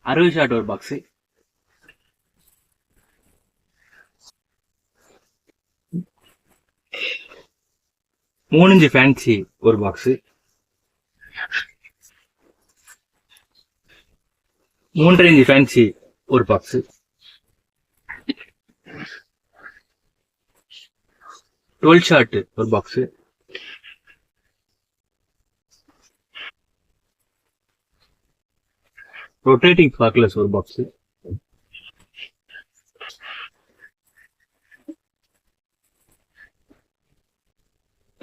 60 shot ஒரு box. 3 inch fancy ஒரு box. 3.5 inch fancy ஒரு பாக்ஸ். 12 ஷாட் ஒரு பாக்ஸ். ரொட்டேட்டிங் ஸ்பார்க்லர்ஸ் ஒரு பாக்ஸ்.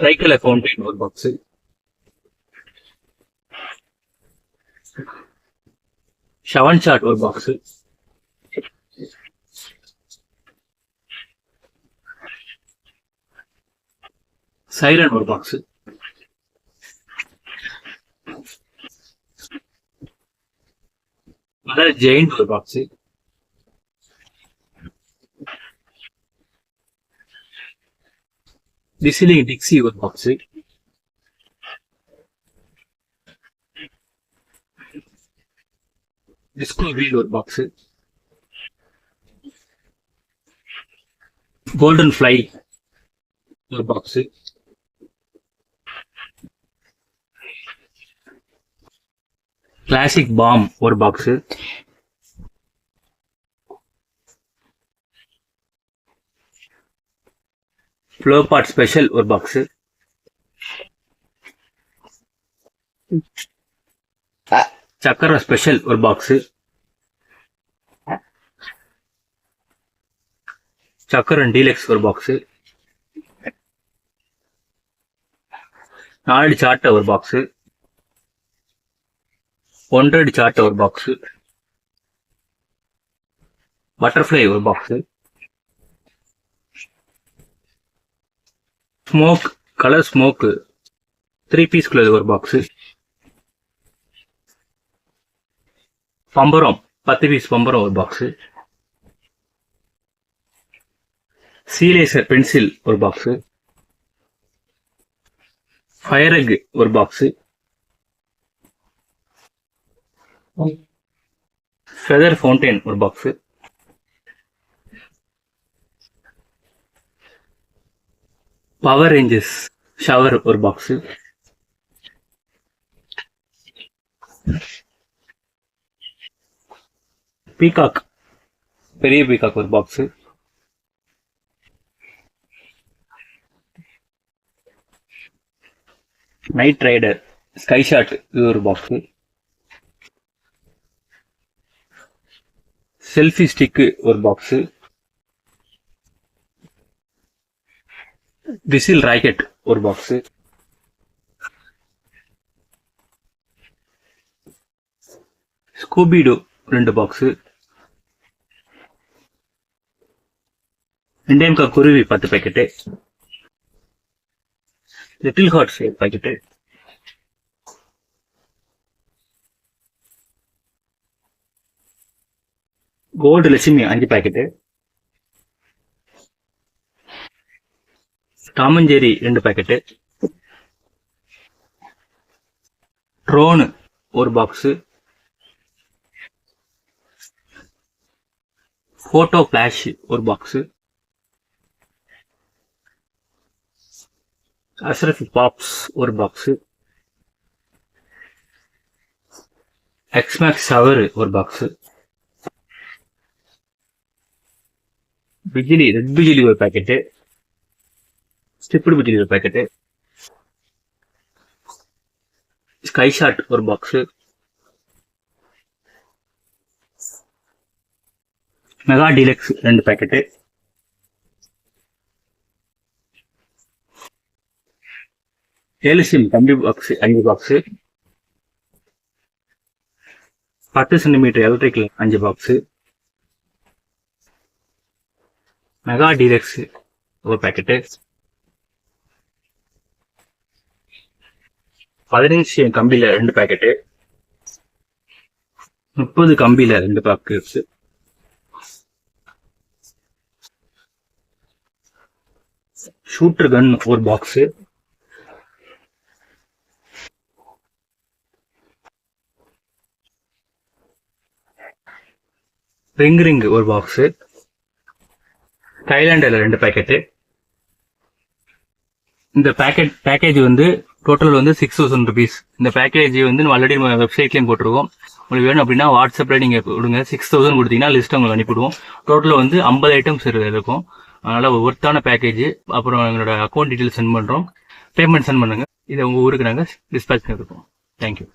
ட்ரைகலர் ஃபவுண்டைன் ஒரு பாக்ஸ். ஷவன் ஷாட் ஒரு பாக்ஸ். சைரன் ஒரு பாக்ஸ். மலர் ஜெயின் ஒரு பாக்ஸ். டிசிலிங் டிக்ஸி ஒரு பாக்ஸ். டிஸ்கோ வீல் ஒரு பாக்ஸ். கோல்டன் ஃப்ளை ஒரு பாக்ஸ். கிளாசிக் பாம் ஒரு பாக்ஸ். ஃப்ளோபாட் ஸ்பெஷல் ஒரு பாக்ஸ். சக்கர ஸ்பெஷல் ஒரு பாக்ஸ். சக்கரன் டீலக்ஸ் ஒரு பாக்ஸ். 4 சாட்டை ஒரு பாக்ஸ். 1.5 சாட்டை ஒரு பாக்ஸ். பட்டர்ஃப்ளை ஒரு பாக்ஸ். ஸ்மோக் கலர் ஸ்மோக் 3 பீஸ்க்குள்ளது ஒரு பாக்ஸ். பம்பரம் 10 பீஸ் பம்பரம் ஒரு பாக்ஸ். சீலேசர் பென்சில் ஒரு பாக்ஸ். ஃபயர் எக் ஒரு பாக்ஸ். ஃபெதர் ஃபவுண்டைன் ஒரு பாக்ஸ். பவர் ரேஞ்சஸ் ஷவர் ஒரு பாக்ஸ். பீகாக் பெரிய பீகாக் ஒரு box. Night rider sky shot இது ஒரு பாக்ஸ். செல்ஃபி ஸ்டிக்கு ஒரு பாக்ஸ். விசில் ராக்கெட் ஒரு பாக்ஸ். ஸ்கூபிடோ 2 பாக்ஸ். இண்டியன் குருவி 10 packet. Little hearts packet. Gold Lakshmi 5 packet. Tom and Jerry 2 packet. Drone ஒரு பாக்ஸ். போட்டோ பிளாஷ் ஒரு பாக்ஸ். அஷ்ரஃப் பாப்ஸ் ஒரு பாக்ஸ். எக்ஸ்மேக்ஸ் ஷவர் ஒரு பாக்ஸ். பிஜிலி ரெட் பிஜிலி ஒரு பாக்கெட்டு. ஸ்டிப்டு பிஜிலி ஒரு பாக்கெட்டு. ஸ்கை ஷாட் ஒரு பாக்ஸ். Mega deluxe 2 packet. ஏலிசிம் கம்பி box 5 box. 10 centimetre electrical 5 box. Mega deluxe ஒரு பாக்கெட்டு. 15 கம்பியில 2 பாக்கெட்டு. 30 கம்பியில 2 பாக்கெட்ஸ். ஷூட்டர் கன் ஒரு பாக்ஸ். ரிங் ஒரு பாக்ஸு, தைலாண்டில் 2 பேக்கெட்டு. இந்த பேக்கேஜ் வந்து டோட்டல் வந்து 6000 ருபீஸ். இந்த பேக்கேஜ் வந்து நம்ம ஆல்ரெடி நம்ம வெப்சைட்லேயும் போட்டிருக்கோம். உங்களுக்கு வேணும் அப்படின்னா வாட்ஸ்அப்பில் நீங்கள் கொடுங்க. 6000 கொடுத்தீங்கன்னா லிஸ்ட் உங்களுக்கு அனுப்பிவிடுவோம். டோட்டல் வந்து 50 ஐட்டம்ஸ் இருக்கும். அதனால் ஒர்த்தான பேக்கேஜ். அப்புறம் எங்களோட அக்கௌண்ட் டீட்டெயில் சென்ட் பண்ணுறோம். பேமெண்ட் சென்ட் பண்ணுங்க. இதை உங்கள் ஊருக்கு நாங்கள் டிஸ்பேச் பண்ணிருக்கோம். தேங்க்யூ.